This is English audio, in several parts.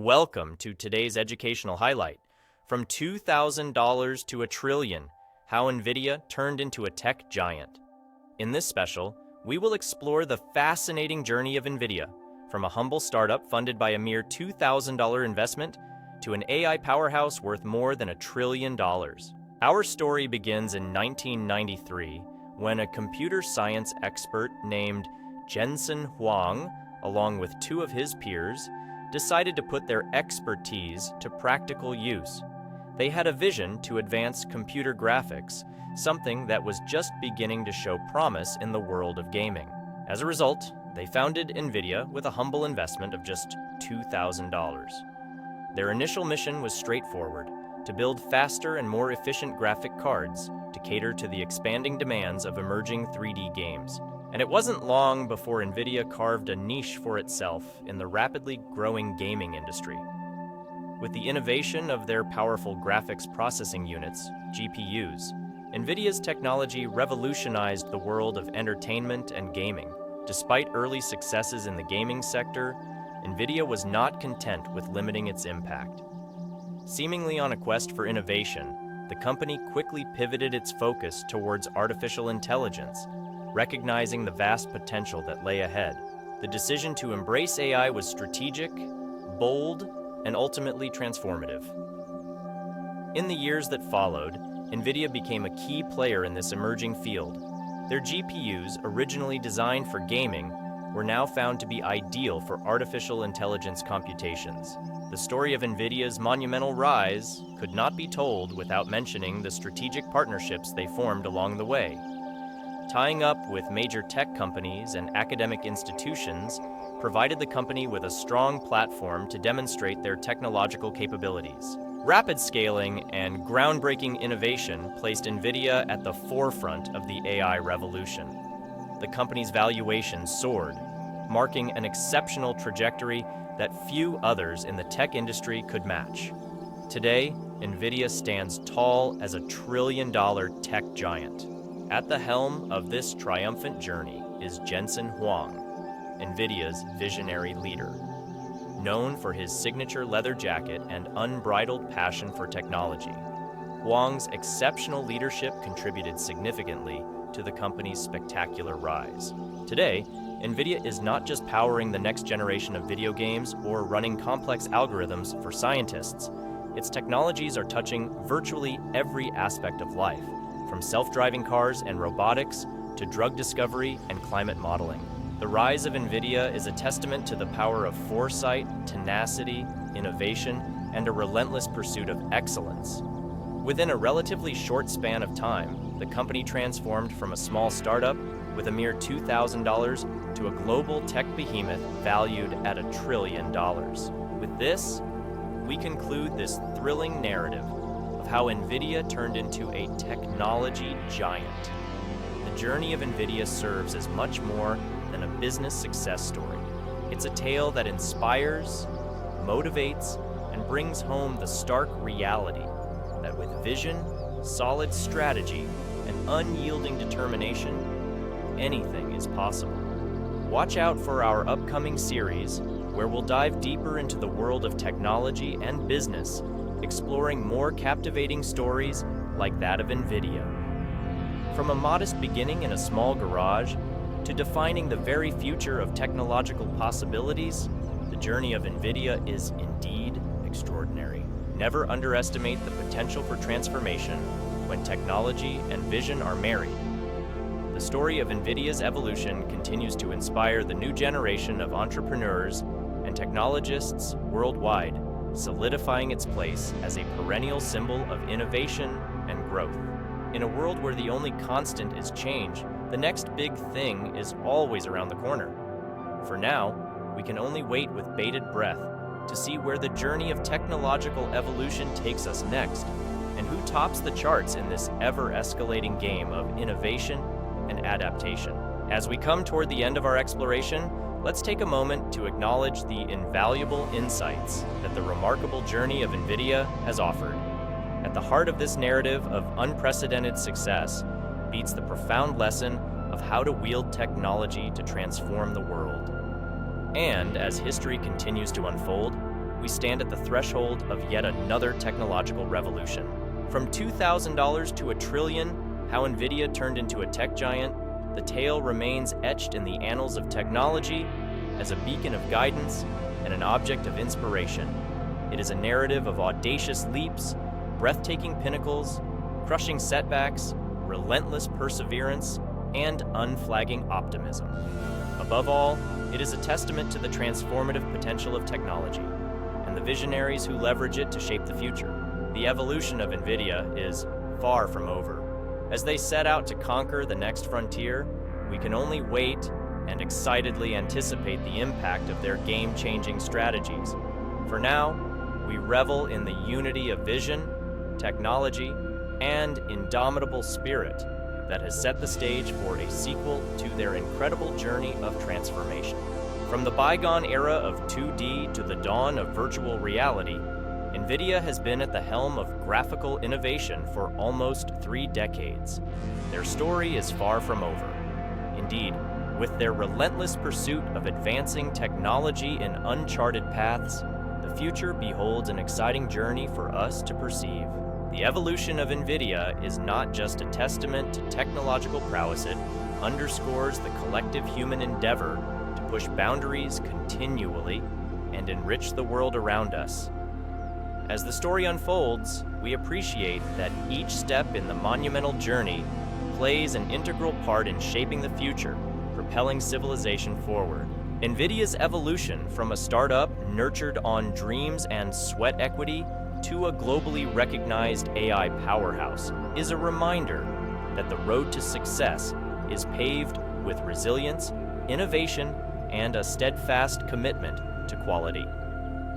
Welcome to today's educational highlight. From $2,000 to $1 trillion, how Nvidia turned into a tech giant. In this special, we will explore the fascinating journey of Nvidia, from a humble startup funded by a mere $2,000 investment to an AI powerhouse worth more than $1 trillion. Our story begins in 1993, when a computer science expert named Jensen Huang, along with two of his peers, decided to put their expertise to practical use. They had a vision to advance computer graphics, something that was just beginning to show promise in the world of gaming. As a result, they founded Nvidia with a humble investment of just $2,000. Their initial mission was straightforward: to build faster and more efficient graphic cards to cater to the expanding demands of emerging 3D games. And it wasn't long before Nvidia carved a niche for itself in the rapidly growing gaming industry. With the innovation of their powerful graphics processing units, GPUs, Nvidia's technology revolutionized the world of entertainment and gaming. Despite early successes in the gaming sector, Nvidia was not content with limiting its impact. Seemingly on a quest for innovation, the company quickly pivoted its focus towards artificial intelligence, recognizing the vast potential that lay ahead. The decision to embrace AI was strategic, bold, and ultimately transformative. In the years that followed, Nvidia became a key player in this emerging field. Their GPUs, originally designed for gaming, were now found to be ideal for artificial intelligence computations. The story of Nvidia's monumental rise could not be told without mentioning the strategic partnerships they formed along the way. Tying up with major tech companies and academic institutions provided the company with a strong platform to demonstrate their technological capabilities. Rapid scaling and groundbreaking innovation placed Nvidia at the forefront of the AI revolution. The company's valuation soared, marking an exceptional trajectory that few others in the tech industry could match. Today, Nvidia stands tall as $1 trillion tech giant. At the helm of this triumphant journey is Jensen Huang, Nvidia's visionary leader. Known for his signature leather jacket and unbridled passion for technology, Huang's exceptional leadership contributed significantly to the company's spectacular rise. Today, Nvidia is not just powering the next generation of video games or running complex algorithms for scientists. Its technologies are touching virtually every aspect of life, from self-driving cars and robotics to drug discovery and climate modeling. The rise of Nvidia is a testament to the power of foresight, tenacity, innovation, and a relentless pursuit of excellence. Within a relatively short span of time, the company transformed from a small startup with a mere $2,000 to a global tech behemoth valued at $1 trillion. With this, we conclude this thrilling narrative of how Nvidia turned into a technology giant. The journey of Nvidia serves as much more than a business success story. It's a tale that inspires, motivates, and brings home the stark reality that with vision, solid strategy, and unyielding determination, anything is possible. Watch out for our upcoming series, where we'll dive deeper into the world of technology and business, exploring more captivating stories like that of Nvidia. From a modest beginning in a small garage to defining the very future of technological possibilities, the journey of Nvidia is indeed extraordinary. Never underestimate the potential for transformation when technology and vision are married. The story of Nvidia's evolution continues to inspire the new generation of entrepreneurs and technologists worldwide, solidifying its place as a perennial symbol of innovation and growth. In a world where the only constant is change, the next big thing is always around the corner. For now, we can only wait with bated breath to see where the journey of technological evolution takes us next, and who tops the charts in this ever-escalating game of innovation and adaptation. As we come toward the end of our exploration, let's take a moment to acknowledge the invaluable insights that the remarkable journey of Nvidia has offered. At the heart of this narrative of unprecedented success beats the profound lesson of how to wield technology to transform the world. And as history continues to unfold, we stand at the threshold of yet another technological revolution. From $2,000 to $1 trillion, how Nvidia turned into a tech giant, the tale remains etched in the annals of technology as a beacon of guidance and an object of inspiration. It is a narrative of audacious leaps, breathtaking pinnacles, crushing setbacks, relentless perseverance, and unflagging optimism. Above all, it is a testament to the transformative potential of technology and the visionaries who leverage it to shape the future. The evolution of Nvidia is far from over. As they set out to conquer the next frontier, we can only wait and excitedly anticipate the impact of their game-changing strategies. For now, we revel in the unity of vision, technology, and indomitable spirit that has set the stage for a sequel to their incredible journey of transformation. From the bygone era of 2D to the dawn of virtual reality, Nvidia has been at the helm of graphical innovation for almost 3 decades. Their story is far from over. Indeed, with their relentless pursuit of advancing technology in uncharted paths, the future beholds an exciting journey for us to perceive. The evolution of Nvidia is not just a testament to technological prowess, it underscores the collective human endeavor to push boundaries continually and enrich the world around us. As the story unfolds, we appreciate that each step in the monumental journey plays an integral part in shaping the future, propelling civilization forward. Nvidia's evolution from a startup nurtured on dreams and sweat equity to a globally recognized AI powerhouse is a reminder that the road to success is paved with resilience, innovation, and a steadfast commitment to quality.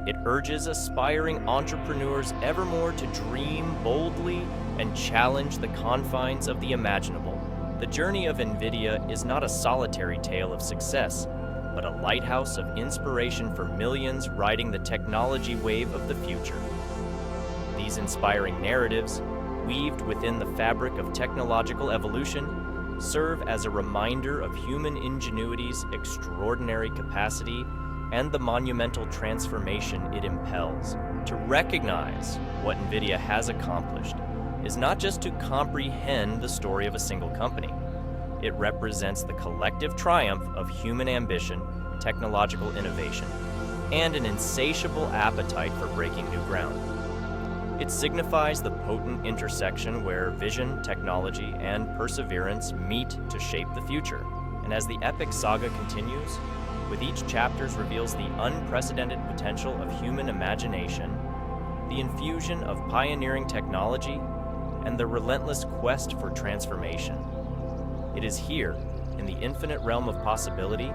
It urges aspiring entrepreneurs evermore to dream boldly and challenge the confines of the imaginable. The journey of Nvidia is not a solitary tale of success, but a lighthouse of inspiration for millions riding the technology wave of the future. These inspiring narratives, weaved within the fabric of technological evolution, serve as a reminder of human ingenuity's extraordinary capacity and the monumental transformation it impels. To recognize what Nvidia has accomplished is not just to comprehend the story of a single company. It represents the collective triumph of human ambition, technological innovation, and an insatiable appetite for breaking new ground. It signifies the potent intersection where vision, technology, and perseverance meet to shape the future. And as the epic saga continues, with each chapter reveals the unprecedented potential of human imagination, the infusion of pioneering technology, and the relentless quest for transformation. It is here, in the infinite realm of possibility,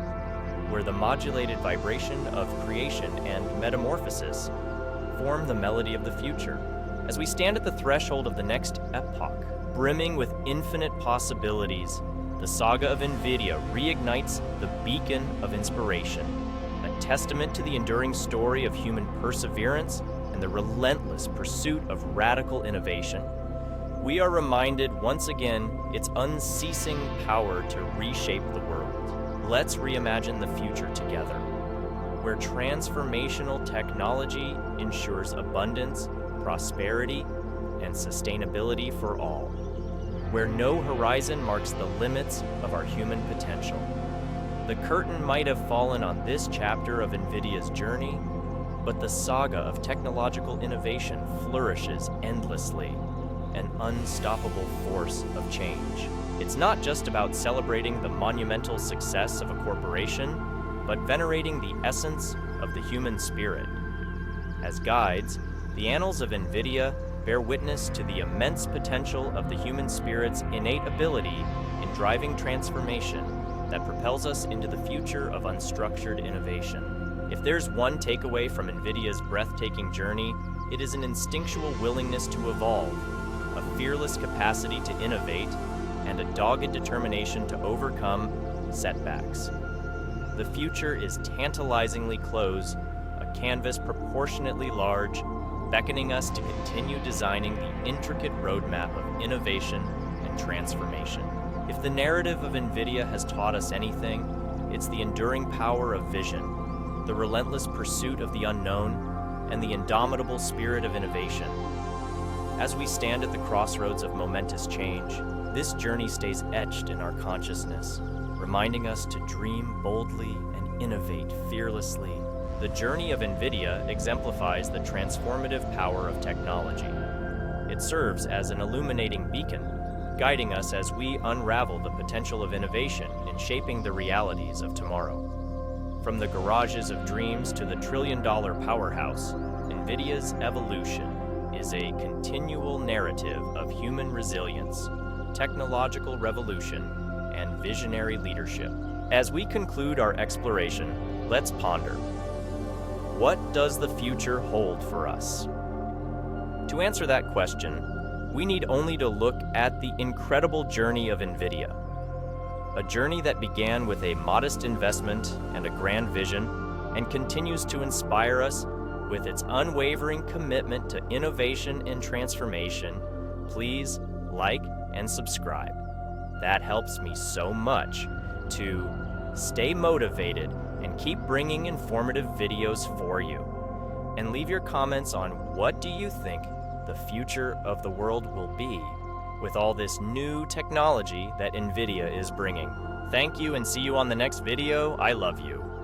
where the modulated vibration of creation and metamorphosis form the melody of the future. As we stand at the threshold of the next epoch, brimming with infinite possibilities, the saga of Nvidia reignites the beacon of inspiration, a testament to the enduring story of human perseverance and the relentless pursuit of radical innovation. We are reminded once again its unceasing power to reshape the world. Let's reimagine the future together, where transformational technology ensures abundance, prosperity, and sustainability for all, where no horizon marks the limits of our human potential. The curtain might have fallen on this chapter of Nvidia's journey, but the saga of technological innovation flourishes endlessly, an unstoppable force of change. It's not just about celebrating the monumental success of a corporation, but venerating the essence of the human spirit. As guides, the annals of Nvidia bear witness to the immense potential of the human spirit's innate ability in driving transformation that propels us into the future of unstructured innovation. If there's one takeaway from Nvidia's breathtaking journey, it is an instinctual willingness to evolve, a fearless capacity to innovate, and a dogged determination to overcome setbacks. The future is tantalizingly close, a canvas proportionately large, beckoning us to continue designing the intricate roadmap of innovation and transformation. If the narrative of Nvidia has taught us anything, it's the enduring power of vision, the relentless pursuit of the unknown, and the indomitable spirit of innovation. As we stand at the crossroads of momentous change, this journey stays etched in our consciousness, reminding us to dream boldly and innovate fearlessly. The journey of Nvidia exemplifies the transformative power of technology. It serves as an illuminating beacon, guiding us as we unravel the potential of innovation in shaping the realities of tomorrow. From the garages of dreams to the trillion-dollar powerhouse, Nvidia's evolution is a continual narrative of human resilience, technological revolution, and visionary leadership. As we conclude our exploration, let's ponder. What does the future hold for us? To answer that question, we need only to look at the incredible journey of Nvidia. A journey that began with a modest investment and a grand vision, and continues to inspire us with its unwavering commitment to innovation and transformation. Please like and subscribe. That helps me so much to stay motivated and keep bringing informative videos for you. And leave your comments on what do you think the future of the world will be with all this new technology that Nvidia is bringing. Thank you and see you on the next video. I love you.